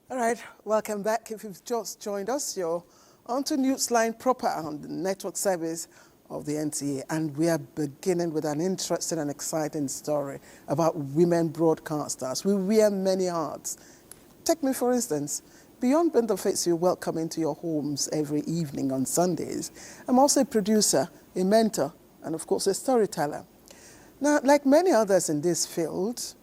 All right, welcome back. If you've just joined us, you're onto Newsline proper on the network service of the NTA, and we are beginning with an interesting and exciting story about women broadcasters. We wear many hats. Take me, for instance. Beyond being the face you welcome into your homes every evening on Sundays, I'm also a producer, a mentor, and of course a storyteller. Now, like many others in this field,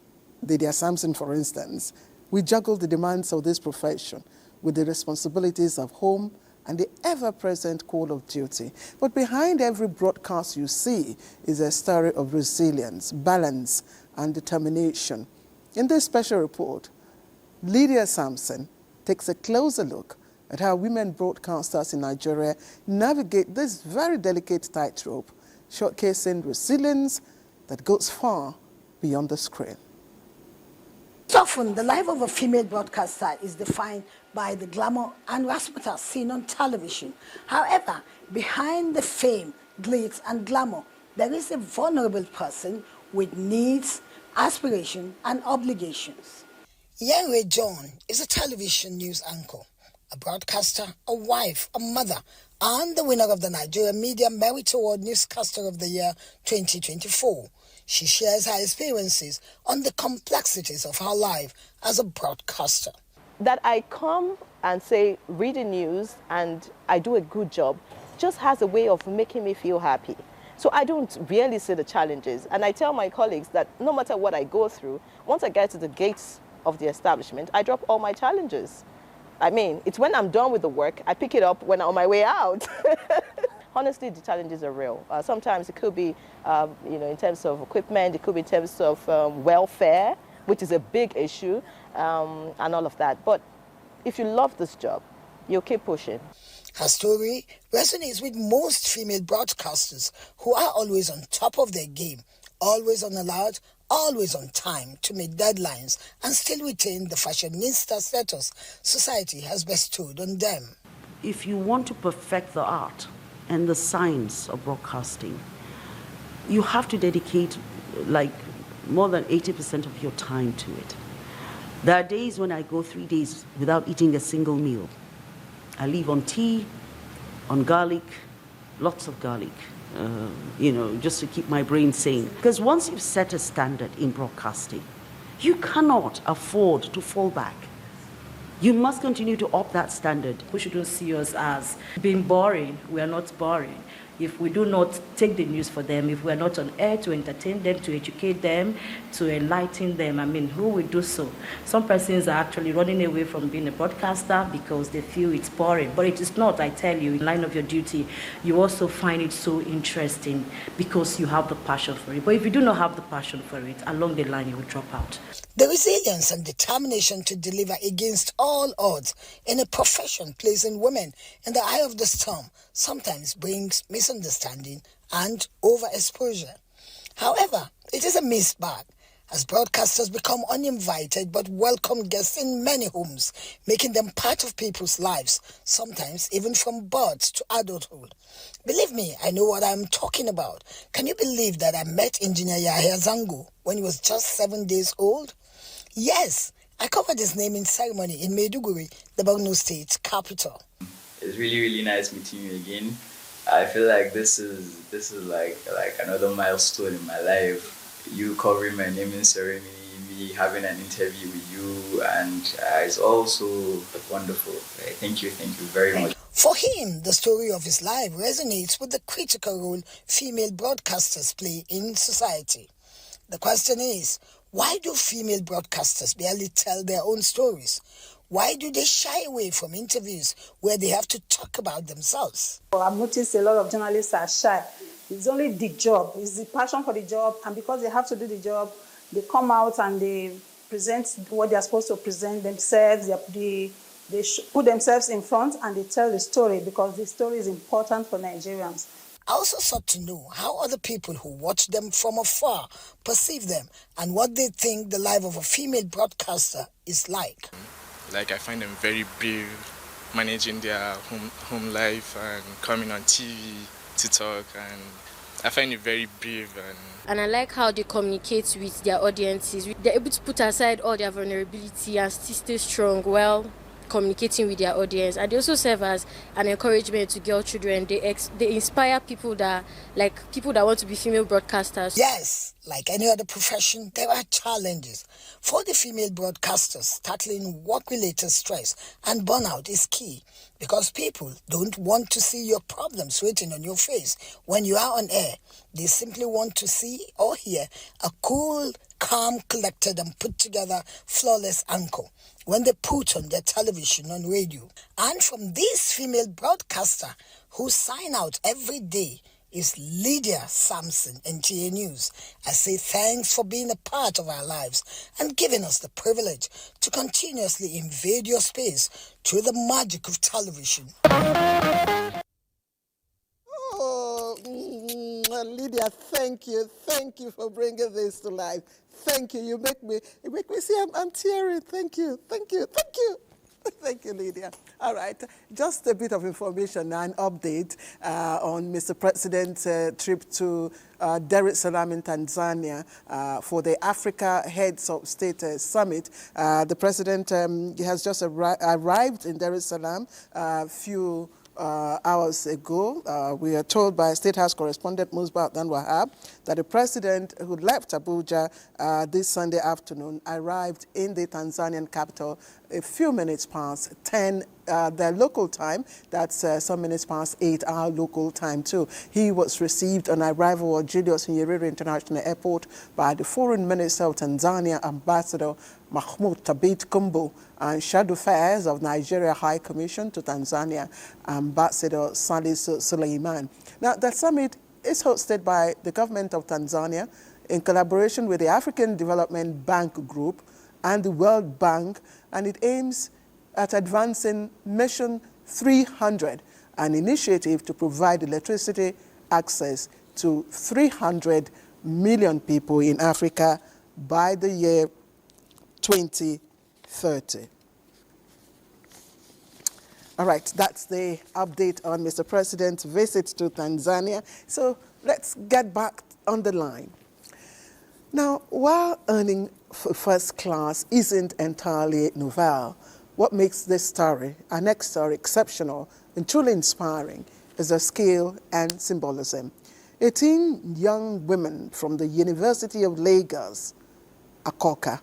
Lydia Sampson, for instance, we juggle the demands of this profession with the responsibilities of home and the ever-present call of duty. But behind every broadcast you see is a story of resilience, balance, and determination. In this special report, Lydia Sampson takes a closer look at how women broadcasters in Nigeria navigate this very delicate tightrope, showcasing resilience that goes far beyond the screen. Often, the life of a female broadcaster is defined by the glamour and razzmatazz seen on television. However, behind the fame, glitz, and glamour, there is a vulnerable person with needs, aspirations, and obligations. Yenwe John is a television news anchor, a broadcaster, a wife, a mother, and the winner of the Nigerian Media Merit Award Newscaster of the Year 2024. She shares her experiences on the complexities of her life as a broadcaster. That I come and say, read the news, and I do a good job, just has a way of making me feel happy. So I don't really see the challenges. And I tell my colleagues that no matter what I go through, once I get to the gates of the establishment, I drop all my challenges. I mean, it's when I'm done with the work, I pick it up when I'm on my way out. Honestly, the challenges are real. Sometimes it could be, in terms of equipment, it could be in terms of welfare, which is a big issue, and all of that. But if you love this job, you'll keep pushing. Her story resonates with most female broadcasters who are always on top of their game, always on alert, always on time to meet deadlines and still retain the fashionista status society has bestowed on them. If you want to perfect the art and the science of broadcasting, you have to dedicate more than 80% of your time to it. There are days when I go 3 days without eating a single meal. I live on tea, on garlic, lots of garlic, just to keep my brain sane. Because once you've set a standard in broadcasting, you cannot afford to fall back. You must continue to up that standard. We shouldn't see us as being boring. We are not boring. If we do not take the news for them, if we are not on air to entertain them, to educate them, to enlighten them, who will do so? Some persons are actually running away from being a broadcaster because they feel it's boring. But it is not, I tell you, in line of your duty, you also find it so interesting because you have the passion for it. But if you do not have the passion for it, along the line you will drop out. The resilience and determination to deliver against all odds in a profession placing women in the eye of the storm sometimes brings misunderstanding and overexposure. However, it is a mixed bag as broadcasters become uninvited but welcome guests in many homes, making them part of people's lives, sometimes even from birth to adulthood. Believe me, I know what I'm talking about. Can you believe that I met Engineer Yahya Zango when he was just 7 days old? Yes, I covered his naming ceremony in Maiduguri, the Borno State capital. It's really, really nice meeting you again. I feel like this is like another milestone in my life. You covering my naming ceremony, me having an interview with you, and it's also wonderful. Thank you very much. For him, the story of his life resonates with the critical role female broadcasters play in society. The question is, why do female broadcasters barely tell their own stories? Why do they shy away from interviews where they have to talk about themselves? I've noticed a lot of journalists are shy. It's only the job. It's the passion for the job. And because they have to do the job, they come out and they present what they are supposed to present themselves. They put themselves in front and they tell the story because the story is important for Nigerians. I also sought to know how other people who watch them from afar perceive them and what they think the life of a female broadcaster is like. I find them very brave, managing their home life and coming on TV to talk. And I find it very brave And I like how they communicate with their audiences. They're able to put aside all their vulnerability and still stay strong while communicating with their audience. And they also serve as an encouragement to girl children. They inspire people that want to be female broadcasters. Yes, like any other profession, there are challenges. For the female broadcasters, tackling work-related stress and burnout is key because people don't want to see your problems written on your face when you are on air. They simply want to see or hear a cool, calm, collected and put together flawless anchor when they put on their television and radio. And from this female broadcaster who sign out every day is Lydia Sampson, NTA News. I say thanks for being a part of our lives and giving us the privilege to continuously invade your space through the magic of television. Oh, Lydia, thank you for bringing this to life. Thank you. You make me see I'm tearing. Thank you. Thank you, Lydia. All right, just a bit of information and update on Mr. President's trip to Dar es Salaam in Tanzania for the Africa Heads of State Summit. The President has just arrived in Dar es Salaam a few hours ago. We are told by State House correspondent Musbat Dan Wahab that the President, who left Abuja this Sunday afternoon, arrived in the Tanzanian capital a few minutes past 10 their local time. That's some minutes past 8 our local time too. He was received on arrival at Julius Nyerere International Airport by the Foreign Minister of Tanzania, Ambassador Mahmoud Tabit Kumbo, and Shadow Affairs of Nigeria High Commission to Tanzania, Ambassador Salisu Suleiman. Now, the summit is hosted by the government of Tanzania in collaboration with the African Development Bank Group and the World Bank, and it aims at advancing Mission 300, an initiative to provide electricity access to 300 million people in Africa by the year 2030. All right, that's the update on Mr. President's visit to Tanzania. So let's get back on the line. Now, while earning first class isn't entirely novel, what makes this story, our next story, exceptional and truly inspiring is the scale and symbolism. 18 young women from the University of Lagos, Akoka,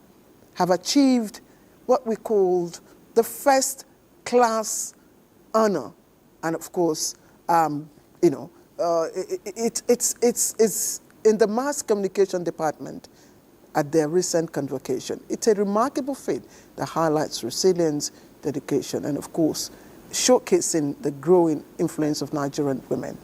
have achieved what we called the first class honor. And of course, it's in the mass communication department at their recent convocation. It's a remarkable feat that highlights resilience, dedication, and of course, showcasing the growing influence of Nigerian women.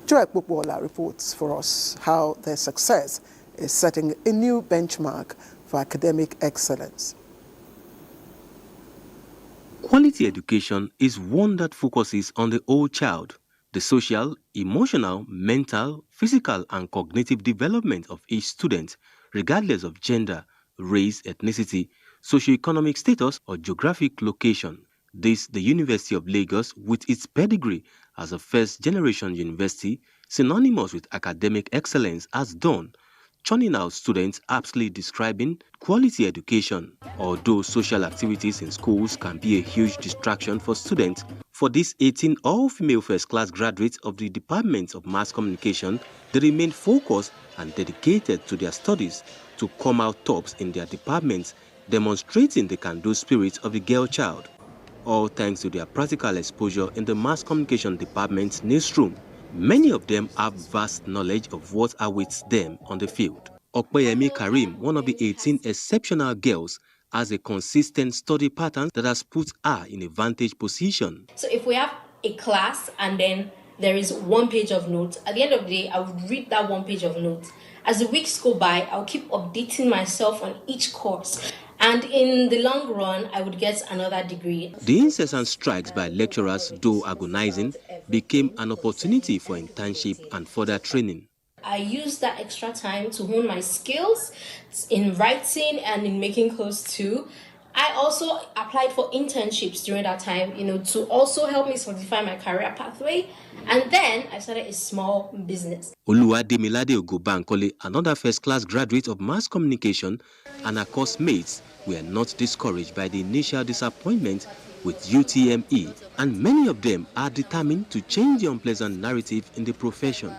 Joy Ekpokwola reports for us how their success is setting a new benchmark for academic excellence. Quality education is one that focuses on the whole child, the social, emotional, mental, physical, and cognitive development of each student, regardless of gender, race, ethnicity, socioeconomic status, or geographic location. This, the University of Lagos, with its pedigree as a first-generation university, synonymous with academic excellence, has done, churning out students aptly describing quality education. Although social activities in schools can be a huge distraction for students, for these 18 all-female first-class graduates of the Department of Mass Communication, they remain focused and dedicated to their studies to come out tops in their departments, demonstrating the can-do spirit of the girl child. All thanks to their practical exposure in the Mass Communication Department's newsroom. Many of them have vast knowledge of what awaits them on the field. Okpeyemi Karim, one of the 18 exceptional girls, has a consistent study pattern that has put her in a vantage position. So if we have a class and then there is one page of notes, at the end of the day, I would read that one page of notes. As the weeks go by, I'll keep updating myself on each course. And in the long run, I would get another degree. The incessant strikes by lecturers, though agonizing, became an opportunity for internship and further training. I used that extra time to hone my skills in writing and in making clothes too. I also applied for internships during that time, to also help me solidify my career pathway. And then I started a small business. Oluwademilade Ogobankole, another first-class graduate of mass communication, and her course mates were not discouraged by the initial disappointment with UTME, and many of them are determined to change the unpleasant narrative in the profession.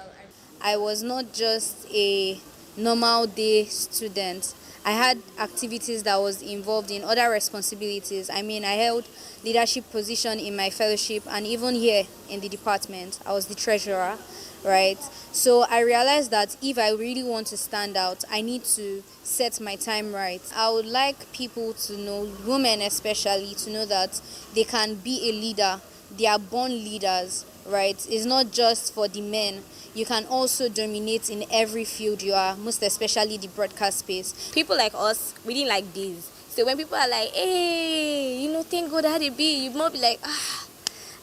I was not just a normal day student. I had activities that was involved in other responsibilities. I held leadership position in my fellowship, and even here in the department, I was the treasurer, right? So I realized that if I really want to stand out, I need to set my time right. I would like people to know, women especially, to know that they can be a leader. They are born leaders, right? It's not just for the men. You can also dominate in every field you are, most especially the broadcast space. People like us, we didn't like this. So when people are like, hey, thank God I had a B, you might be like,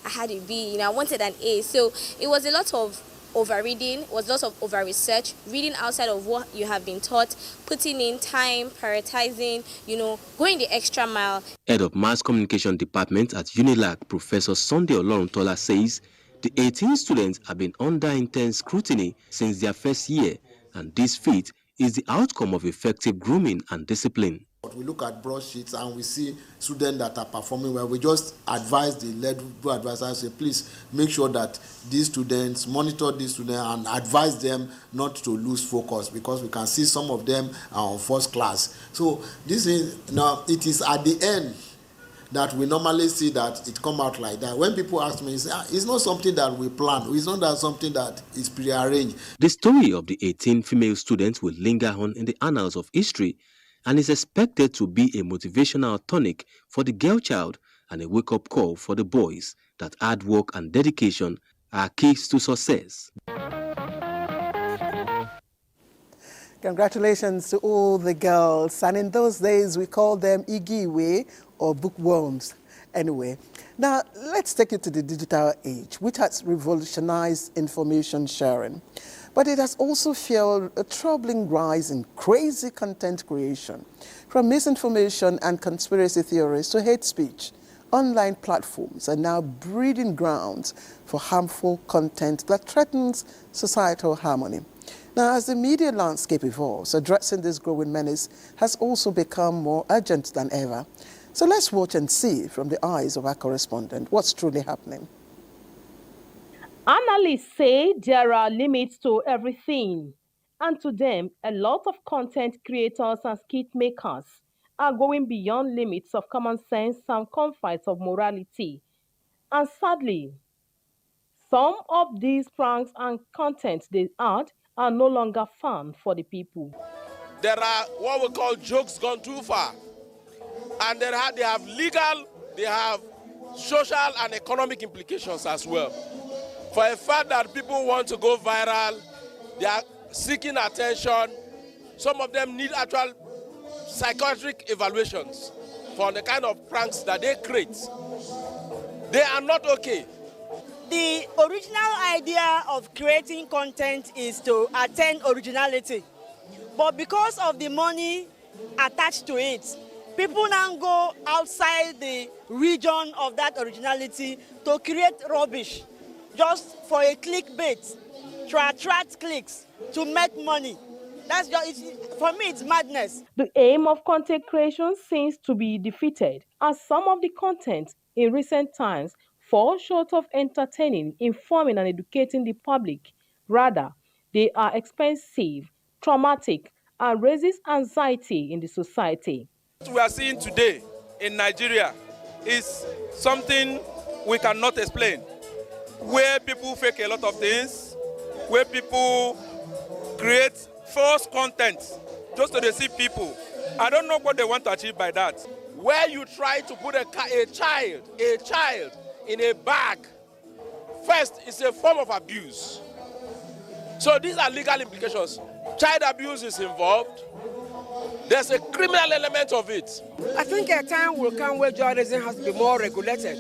I had a B, I wanted an A. So it was a lot of over-reading, it was lots of over-research, reading outside of what you have been taught, putting in time, prioritizing, going the extra mile. Head of Mass Communication Department at UNILAG, Professor Sunday Oloruntola, says the 18 students have been under intense scrutiny since their first year, and this feat is the outcome of effective grooming and discipline. We look at broadsheets and we see students that are performing well. We just advise the level advisors, say, please make sure that these students, monitor these students and advise them not to lose focus, because we can see some of them are on first class. So this is, now it is at the end that we normally see that it come out like that. When people ask me, it's not something that we plan. It's not that something that is prearranged. The story of the 18 female students will linger on in the annals of history and is expected to be a motivational tonic for the girl child and a wake-up call for the boys that hard work and dedication are keys to success. Congratulations to all the girls. And in those days, we called them Igiwe or bookworms. Anyway, now let's take it to the digital age, which has revolutionized information sharing. But it has also fueled a troubling rise in crazy content creation, from misinformation and conspiracy theories to hate speech. Online platforms are now breeding grounds for harmful content that threatens societal harmony. Now, as the media landscape evolves, addressing this growing menace has also become more urgent than ever. So let's watch and see from the eyes of our correspondent what's truly happening. Analysts say there are limits to everything, and to them, a lot of content creators and skit makers are going beyond limits of common sense and confines of morality. And sadly, some of these pranks and content they add are no longer fun for the people. There are what we call jokes gone too far. And they have legal, they have social and economic implications as well. For a fact that people want to go viral, they are seeking attention. Some of them need actual psychiatric evaluations for the kind of pranks that they create. They are not okay. The original idea of creating content is to attain originality. But because of the money attached to it, people now go outside the region of that originality to create rubbish just for a clickbait, to attract clicks, to make money. That's just, for me, it's madness. The aim of content creation seems to be defeated, as some of the content in recent times fall short of entertaining, informing, and educating the public. Rather, they are expensive, traumatic, and raises anxiety in the society. What we are seeing today in Nigeria is something we cannot explain, where people fake a lot of things, where people create false content just to deceive people. I don't know what they want to achieve by that. Where you try to put a child in a bag, first, it's a form of abuse. So these are legal implications. Child abuse is involved. There's a criminal element of it. I think a time will come where journalism has to be more regulated.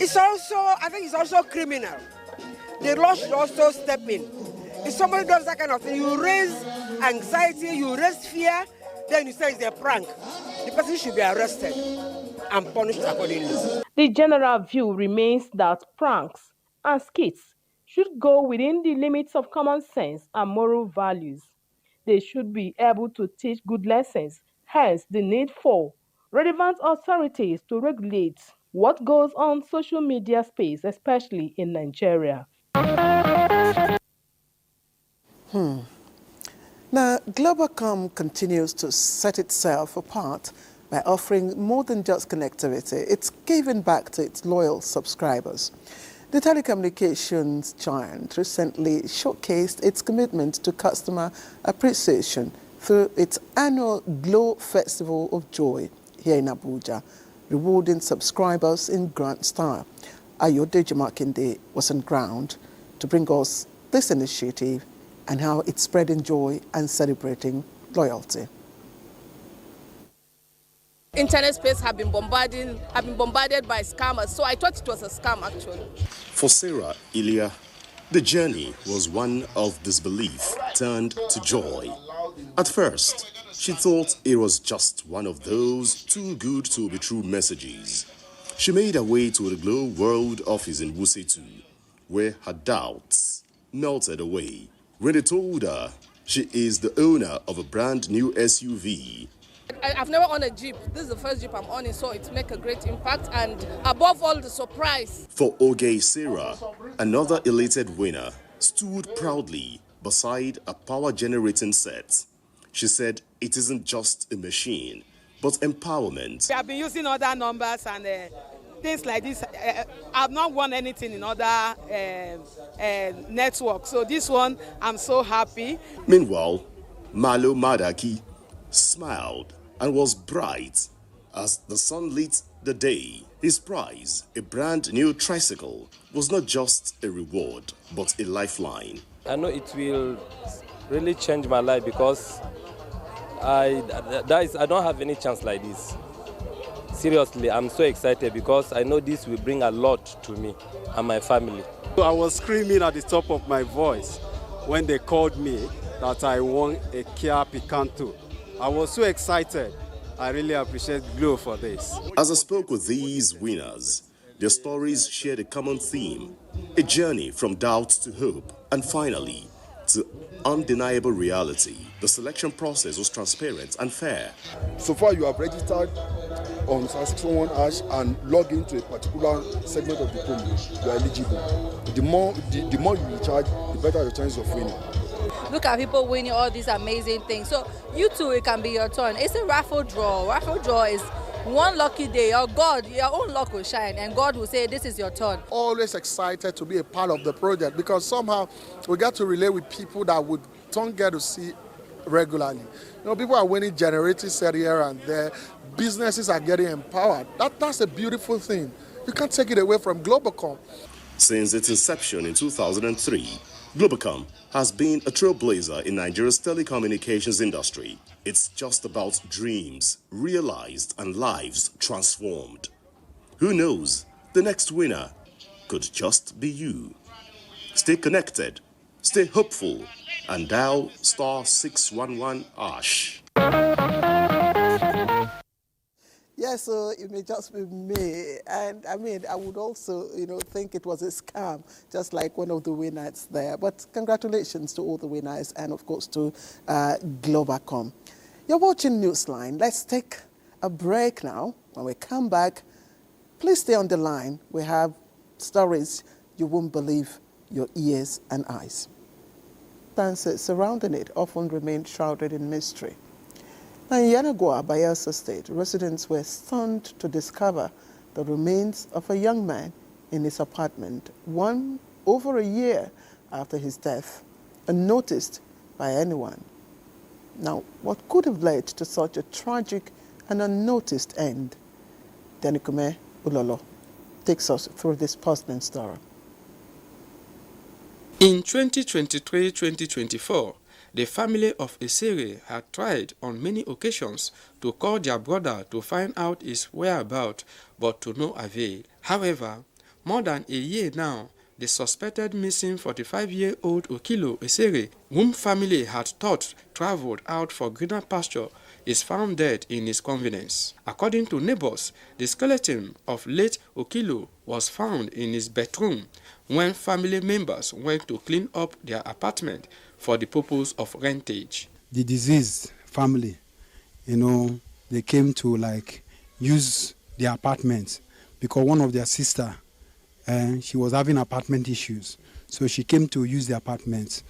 I think it's also criminal. The law should also step in. If somebody does that kind of thing, you raise anxiety, you raise fear, then you say it's a prank. the person should be arrested and punished accordingly. The general view remains that pranks and skits should go within the limits of common sense and moral values. They should be able to teach good lessons, hence the need for relevant authorities to regulate what goes on social media space, especially in Nigeria. Now, Globalcom continues to set itself apart by offering more than just connectivity. It's giving back to its loyal subscribers. The telecommunications giant recently showcased its commitment to customer appreciation through its annual Glow Festival of Joy here in Abuja, rewarding subscribers in grand style. Ayodeji Makinde was on ground to bring us this initiative and how it's spreading joy and celebrating loyalty. Internet space have been bombarded by scammers, so I thought it was a scam actually. For Sarah Ilya, the journey was one of disbelief turned to joy. At first, she thought it was just one of those too good to be true messages. She made her way to the Glow World office in Wuse 2, where her doubts melted away when they told her she is the owner of a brand new SUV. I've never owned a Jeep. This is the first Jeep I'm owning, so it makes a great impact, and above all, the surprise. For Oge Sarah, another elated winner stood proudly beside a power-generating set. She said it isn't just a machine, but empowerment. I've been using other numbers and things like this. I've not won anything in other networks, so this one, I'm so happy. Meanwhile, Malo Madaki smiled and was bright as the sun lit the day. His prize, a brand new tricycle, was not just a reward, but a lifeline. I know it will really change my life because I don't have any chance like this. Seriously, I'm so excited because I know this will bring a lot to me and my family. I was screaming at the top of my voice when they called me that I won a Kia Picanto. I was so excited. I really appreciate Glow for this. As I spoke with these winners, their stories shared a common theme, a journey from doubt to hope, and finally, to undeniable reality. The selection process was transparent and fair. So far, you have registered on 611 Ash and log into a particular segment of the pool, you are eligible. The more you recharge, the better your chance of winning. Look at people winning all these amazing things. So you too, it can be your turn. It's a raffle draw. Raffle draw is one lucky day. Your own luck will shine, and God will say, this is your turn. Always excited to be a part of the project because somehow we get to relate with people that we don't get to see regularly. You know, people are winning generators here and there. Businesses are getting empowered. That's a beautiful thing. You can't take it away from Globalcom. Since its inception in 2003, Globalcom has been a trailblazer in Nigeria's telecommunications industry. It's just about dreams realized and lives transformed. Who knows, the next winner could just be you. Stay connected, stay hopeful, and dial *611 #. Yes, so it may just be me. And I mean, I would also, think it was a scam, just like one of the winners there. But congratulations to all the winners and, of course, to Globalcom. You're watching Newsline. Let's take a break now. When we come back, please stay on the line. We have stories you won't believe your ears and eyes. Dances surrounding it often remain shrouded in mystery. Now, in Yanagwa, Bayelsa State, residents were stunned to discover the remains of a young man in his apartment over a year after his death, unnoticed by anyone. Now, what could have led to such a tragic and unnoticed end? Denikume Ulolo takes us through this puzzling story. In 2023-2024, the family of Esere had tried on many occasions to call their brother to find out his whereabouts, but to no avail. However, more than a year now, the suspected missing 45-year-old Okilo Esere, whom family had thought traveled out for greener pasture, is found dead in his convenience. According to neighbors, the skeleton of late Okilo was found in his bedroom when family members went to clean up their apartment for the purpose of rentage. The deceased family, they came to use their apartment because one of their sister, she was having apartment issues. So she came to use the apartment.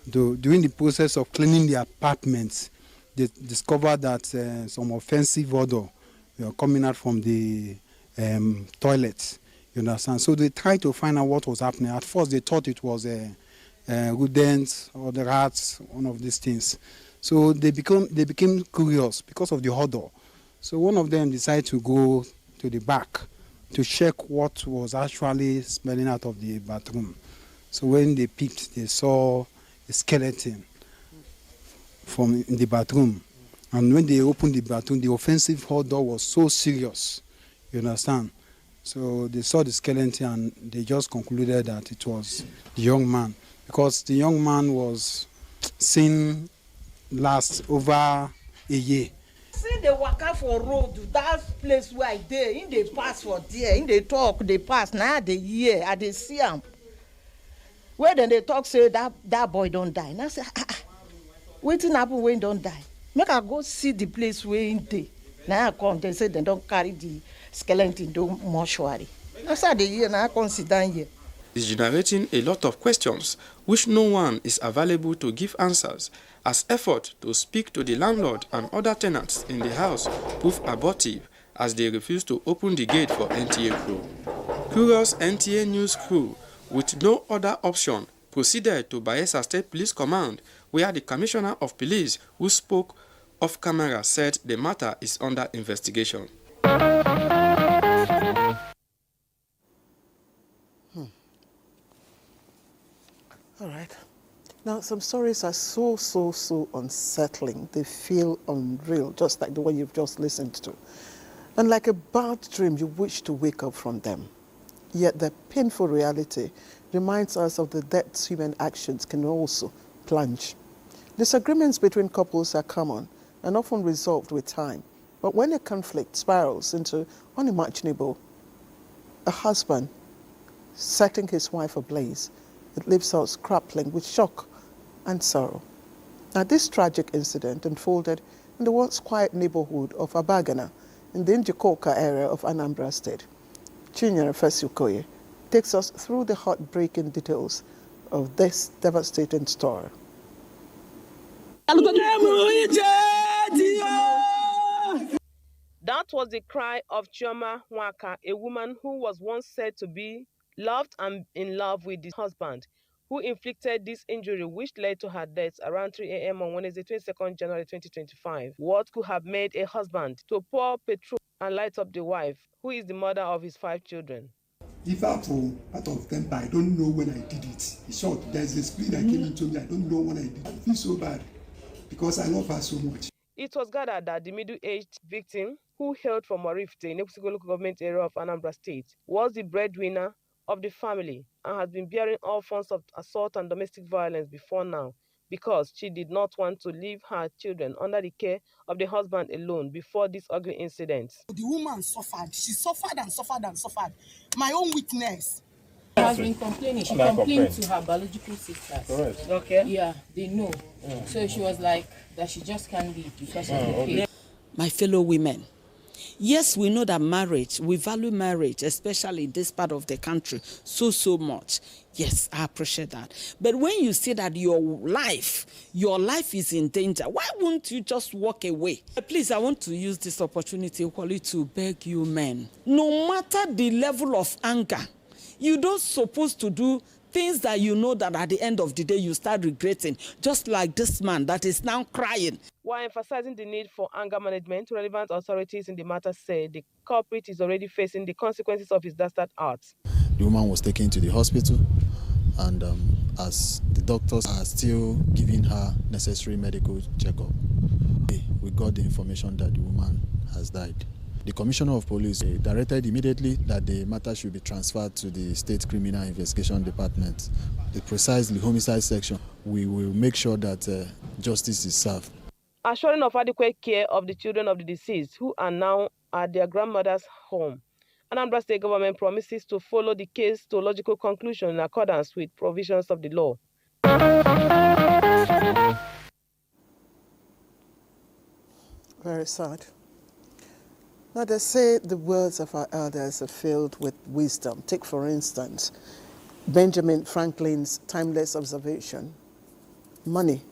During the process of cleaning the apartment, they discovered that some offensive odor coming out from the toilet. You understand? So they tried to find out what was happening. At first, they thought it was rodents or the rats, one of these things. So they became curious because of the odor. So one of them decided to go to the back to check what was actually smelling out of the bathroom. So when they peeped, they saw a skeleton from in the bathroom. And when they opened the bathroom, the offensive odor was so serious. You understand? So they saw the skeleton and they just concluded that it was the young man. Because the young man was seen last over a year. See they waka for road, that place where I dey, in they pass for there, in they talk, they pass. Now they hear, I they see them. Where then they talk say that boy don't die. Now say, wetin happen when don't die? Make I go see the place where in dey. Now I come, they say they don't carry the skeleton to mortuary. That's how they hear. Now I come sit down here. Is generating a lot of questions which no one is available to give answers, as effort to speak to the landlord and other tenants in the house prove abortive as they refuse to open the gate for NTA crew. Curious NTA news crew, with no other option, proceeded to Bayelsa State Police Command, where the Commissioner of Police, who spoke off camera, said the matter is under investigation. All right. Now, some stories are so unsettling. They feel unreal, just like the one you've just listened to. And like a bad dream, you wish to wake up from them. Yet the painful reality reminds us of the depths human actions can also plunge. Disagreements between couples are common and often resolved with time. But when a conflict spirals into unimaginable, a husband setting his wife ablaze, it leaves us grappling with shock and sorrow. Now, this tragic incident unfolded in the once quiet neighborhood of Abagana in the Njikoka area of Anambra State. Chinyere Fesukoye takes us through the heartbreaking details of this devastating story. That was the cry of Chioma Nwaka, a woman who was once said to be loved and in love with his husband, who inflicted this injury which led to her death around 3 a.m. on Wednesday, 22nd January 2025. What could have made a husband to pour petrol and light up the wife, who is the mother of his 5 children? If out of temper, I don't know when I did it. In short, there's a spirit that came into me. I don't know when I did it. I feel so bad because I love her so much. It was gathered that the middle-aged victim, who hailed from Orifte in Ekwusigo local government area of Anambra State, was the breadwinner of the family and has been bearing all forms of assault and domestic violence before now because she did not want to leave her children under the care of the husband alone before this ugly incident. The woman suffered. She suffered and suffered and suffered. My own witness. She has been complaining. She complained to her biological sisters. Correct. Okay. Yeah, they know. Yeah. So she was like that she just can't leave because of the pain. My fellow women, yes, we know that marriage, we value marriage, especially in this part of the country, so much. Yes, I appreciate that. But when you see that your life is in danger, why won't you just walk away? Please, I want to use this opportunity equally to beg you men. No matter the level of anger, you don't supposed to do things that you know that at the end of the day you start regretting, just like this man that is now crying. While emphasizing the need for anger management, relevant authorities in the matter said the culprit is already facing the consequences of his dastard acts. The woman was taken to the hospital, and as the doctors are still giving her necessary medical checkup, we got the information that the woman has died. The Commissioner of Police directed immediately that the matter should be transferred to the State Criminal Investigation Department, precisely homicide section. We will make sure that justice is served. Assuring of adequate care of the children of the deceased who are now at their grandmother's home. Anambra State government promises to follow the case to a logical conclusion in accordance with provisions of the law. Very sad. Now, they say the words of our elders are filled with wisdom. Take, for instance, Benjamin Franklin's timeless observation: money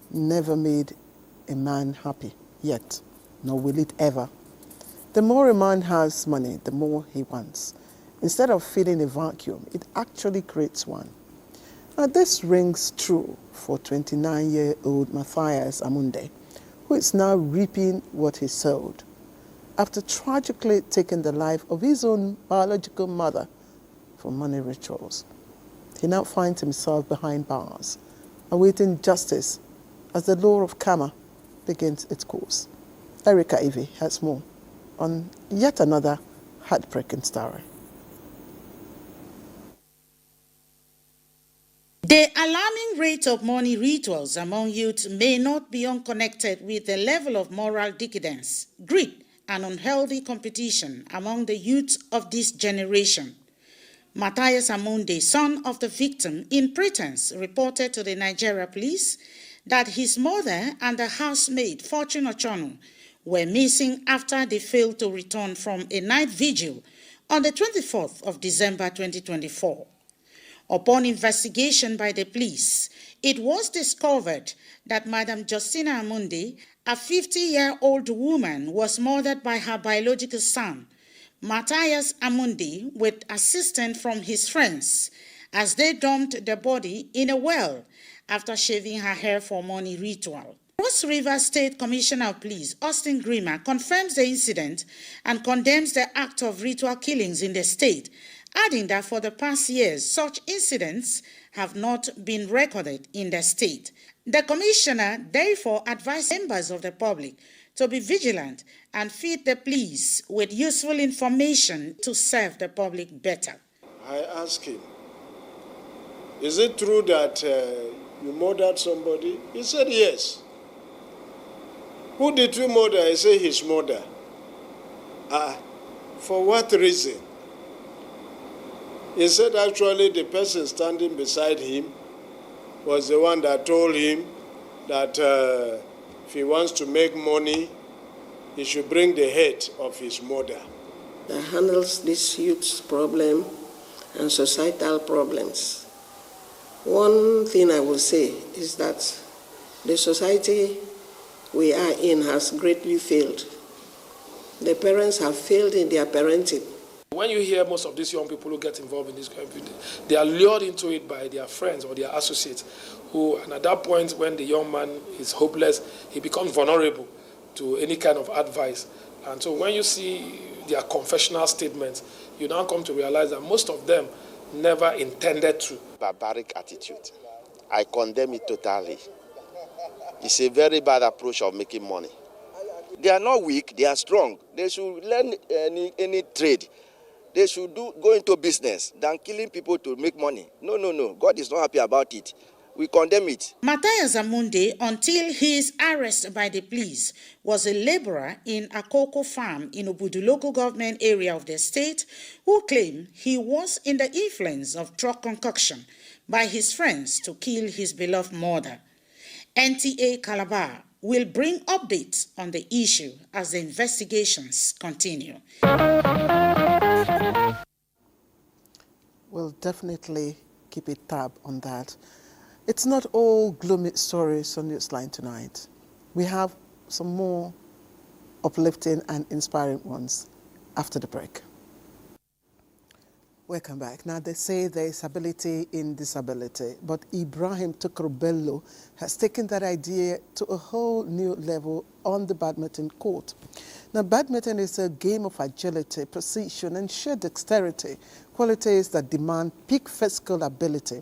never made a man happy, yet, nor will it ever. The more a man has money, the more he wants. Instead of filling a vacuum, it actually creates one. Now, this rings true for 29-year-old Matthias Amunde, who is now reaping what he sowed. After tragically taking the life of his own biological mother for money rituals, he now finds himself behind bars, awaiting justice as the law of karma begins its course. Erica Ivy has more on yet another heartbreaking story. The alarming rate of money rituals among youth may not be unconnected with the level of moral decadence, greed, and unhealthy competition among the youth of this generation. Matthias Amunde, son of the victim, in pretense reported to the Nigeria police that his mother and the housemaid, Fortune Ochonu, were missing after they failed to return from a night vigil on the 24th of December 2024. Upon investigation by the police, it was discovered that Madam Justina Amunde, a 50-year-old woman, was murdered by her biological son, Matthias Amunde, with assistance from his friends, as they dumped the body in a well after shaving her hair for money ritual. Cross River State Commissioner of Police, Austin Grimmer, confirms the incident and condemns the act of ritual killings in the state, adding that for the past years, such incidents have not been recorded in the state. The commissioner therefore advised members of the public to be vigilant and feed the police with useful information to serve the public better. I asked him, is it true that you murdered somebody? He said yes. Who did you murder? I said his mother. For what reason? He said actually the person standing beside him was the one that told him that if he wants to make money, he should bring the head of his mother. That handles this youth problem and societal problems. One thing I will say is that the society we are in has greatly failed. The parents have failed in their parenting. When you hear most of these young people who get involved in this kind of thing, they are lured into it by their friends or their associates and at that point when the young man is hopeless, he becomes vulnerable to any kind of advice. And so when you see their confessional statements, you now come to realize that most of them never intended to. Barbaric attitude. I condemn it totally. It's a very bad approach of making money. They are not weak, they are strong. They should learn any trade. They should go into business than killing people to make money. No. God is not happy about it. We condemn it. Matthias Amunde, until his arrest by the police, was a laborer in a cocoa farm in Obudu local government area of the state, who claimed he was in the influence of drug concoction by his friends to kill his beloved mother. NTA Calabar will bring updates on the issue as the investigations continue. We'll definitely keep a tab on that. It's not all gloomy stories on Newsline tonight. We have some more uplifting and inspiring ones after the break. Welcome back. Now, they say there is ability in disability, but Ibrahim Tukrubello has taken that idea to a whole new level on the badminton court. Now, badminton is a game of agility, precision, and sheer dexterity, qualities that demand peak physical ability.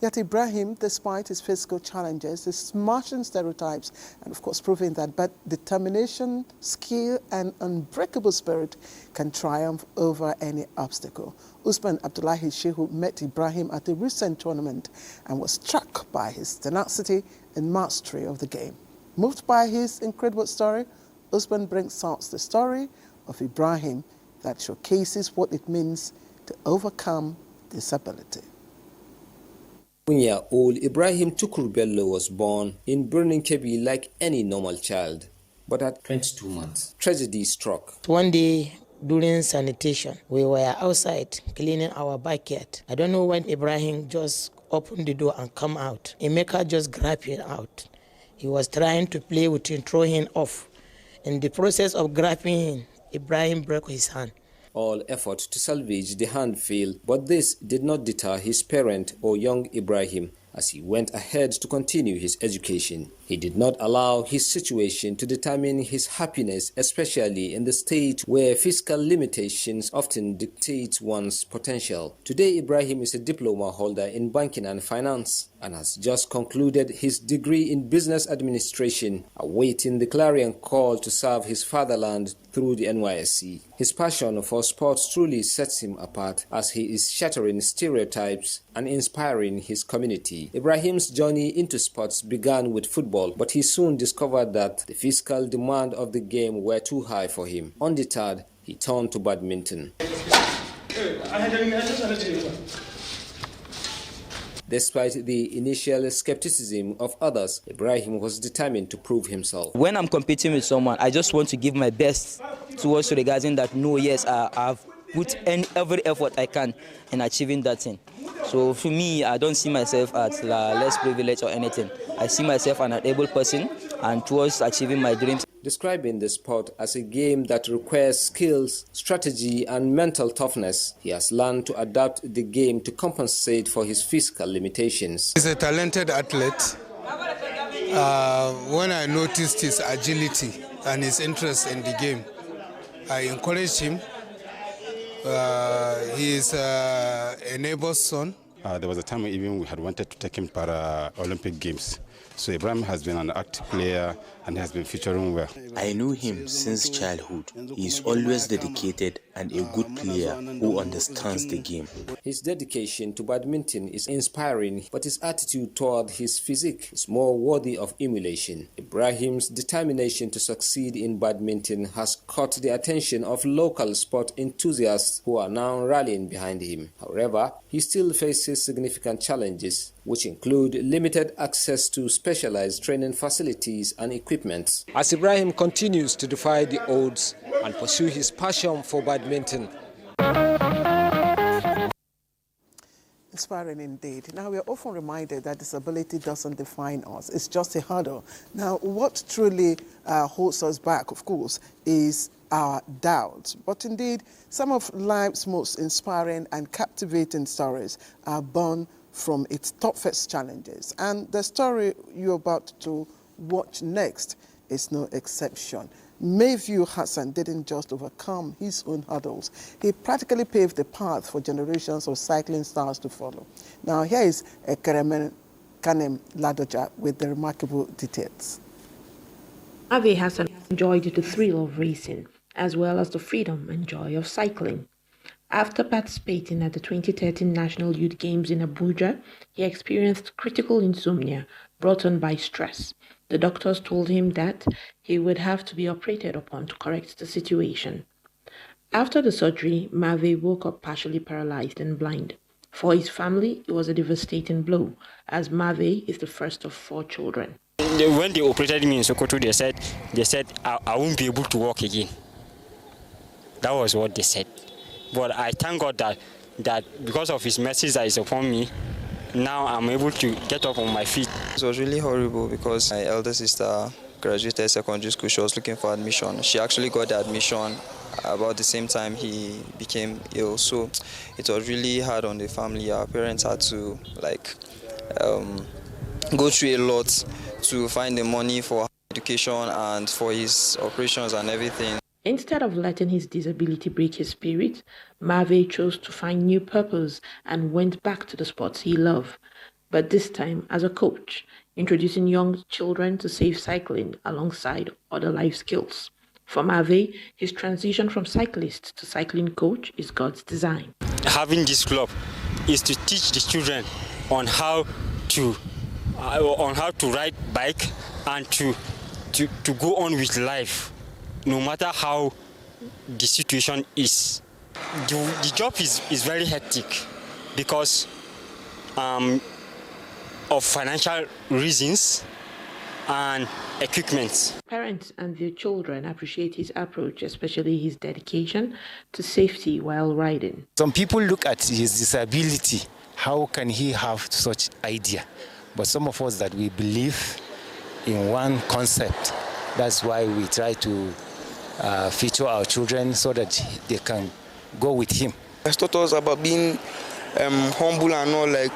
Yet Ibrahim, despite his physical challenges, is smashing stereotypes and, of course, proving that but determination, skill and unbreakable spirit can triumph over any obstacle. Usman Abdullahi Shehu met Ibrahim at a recent tournament and was struck by his tenacity and mastery of the game. Moved by his incredible story, Usman brings out the story of Ibrahim that showcases what it means to overcome disability. 1-year-old Ibrahim Tukur Bello was born in Birnin Kebbi like any normal child. But at 22 months, tragedy struck. One day, during sanitation, we were outside cleaning our backyard. I don't know when Ibrahim just opened the door and come out. Emeka just grabbed him out. He was trying to play with him, throw him off. In the process of grabbing him, Ibrahim broke his hand. All effort to salvage the hand failed, but this did not deter his parent or young Ibrahim as he went ahead to continue his education. He did not allow his situation to determine his happiness, especially in the state where fiscal limitations often dictate one's potential. Today, Ibrahim is a diploma holder in banking and finance and has just concluded his degree in business administration, awaiting the clarion call to serve his fatherland through the NYSC. His passion for sports truly sets him apart as he is shattering stereotypes and inspiring his community. Ibrahim's journey into sports began with football, but he soon discovered that the physical demand of the game were too high for him. Undeterred, he turned to badminton. Despite the initial skepticism of others, Ibrahim was determined to prove himself. When I'm competing with someone, I just want to give my best towards regarding that. No, yes, I've put every effort I can in achieving that thing. So for me, I don't see myself as less privileged or anything. I see myself as an able person and towards achieving my dreams. Describing the sport as a game that requires skills, strategy and mental toughness, he has learned to adapt the game to compensate for his physical limitations. He's a talented athlete. When I noticed his agility and his interest in the game, I encouraged him. He is a neighbor's son. There was a time even we had wanted to take him para Olympic Games. So Ibrahim has been an active player and has been featuring well. I knew him since childhood. He is always dedicated and a good player who understands the game. His dedication to badminton is inspiring, but his attitude toward his physique is more worthy of emulation. Ibrahim's determination to succeed in badminton has caught the attention of local sport enthusiasts who are now rallying behind him. However, he still faces significant challenges, which include limited access to specialized training facilities and equipment. As Ibrahim continues to defy the odds and pursue his passion for badminton. Inspiring indeed. Now, we are often reminded that disability doesn't define us. It's just a hurdle. Now, what truly holds us back, of course, is our doubts. But indeed, some of life's most inspiring and captivating stories are born from its toughest challenges. And the story you're about to watch next is no exception. Mayview Hassan didn't just overcome his own hurdles. He practically paved the path for generations of cycling stars to follow. Now, here is Kanem Ladoja with the remarkable details. Ave Hassan enjoyed the thrill of racing, as well as the freedom and joy of cycling. After participating at the 2013 National Youth Games in Abuja, he experienced critical insomnia brought on by stress. The doctors told him that he would have to be operated upon to correct the situation. After the surgery, Mave woke up partially paralyzed and blind. For his family, it was a devastating blow, as Mave is the first of 4 children. When they operated me in Sokoto, they said I won't be able to walk again. That was what they said. But I thank God that because of his mercy that is upon me, now I'm able to get up on my feet. It was really horrible because my elder sister graduated secondary school. She was looking for admission. She actually got the admission about the same time he became ill. So it was really hard on the family. Our parents had to go through a lot to find the money for education and for his operations and everything. Instead of letting his disability break his spirit, Mave chose to find new purpose and went back to the sports he loved. but this time as a coach, introducing young children to safe cycling alongside other life skills. For Mavi, his transition from cyclist to cycling coach is God's design. Having this club is to teach the children on how to ride bike and to go on with life, no matter how the situation is. The job is very hectic because of financial reasons and equipment. Parents and their children appreciate his approach, especially his dedication to safety while riding. Some people look at his disability. How can he have such idea? But some of us that we believe in one concept, that's why we try to feature our children so that they can go with him. It's taught us about being humble and all. Like,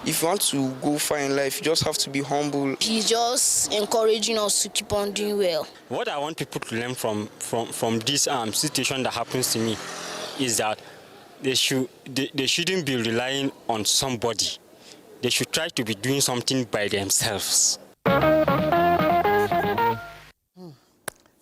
if you want to go far in life, you just have to be humble. He's just encouraging us to keep on doing well. What I want people to learn from this situation that happens to me is that they shouldn't be relying on somebody. They should try to be doing something by themselves.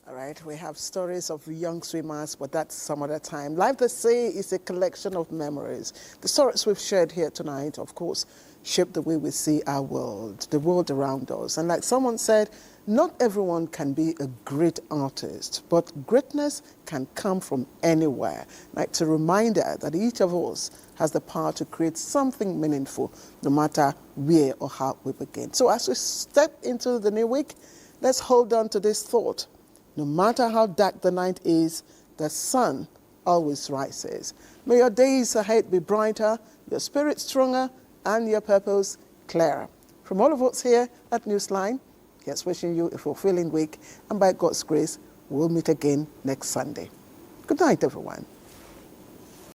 Right, we have stories of young swimmers, but that's some other time. Life, they say, is a collection of memories. The stories we've shared here tonight, of course, shape the way we see our world, the world around us. And like someone said, not everyone can be a great artist, but greatness can come from anywhere. Like, it's a reminder that each of us has the power to create something meaningful, no matter where or how we begin. So as we step into the new week, let's hold on to this thought. No matter how dark the night is, the sun always rises. May your days ahead be brighter, your spirit stronger, and your purpose clearer. From all of us here at Newsline, here's wishing you a fulfilling week, and by God's grace, we'll meet again next Sunday. Good night, everyone.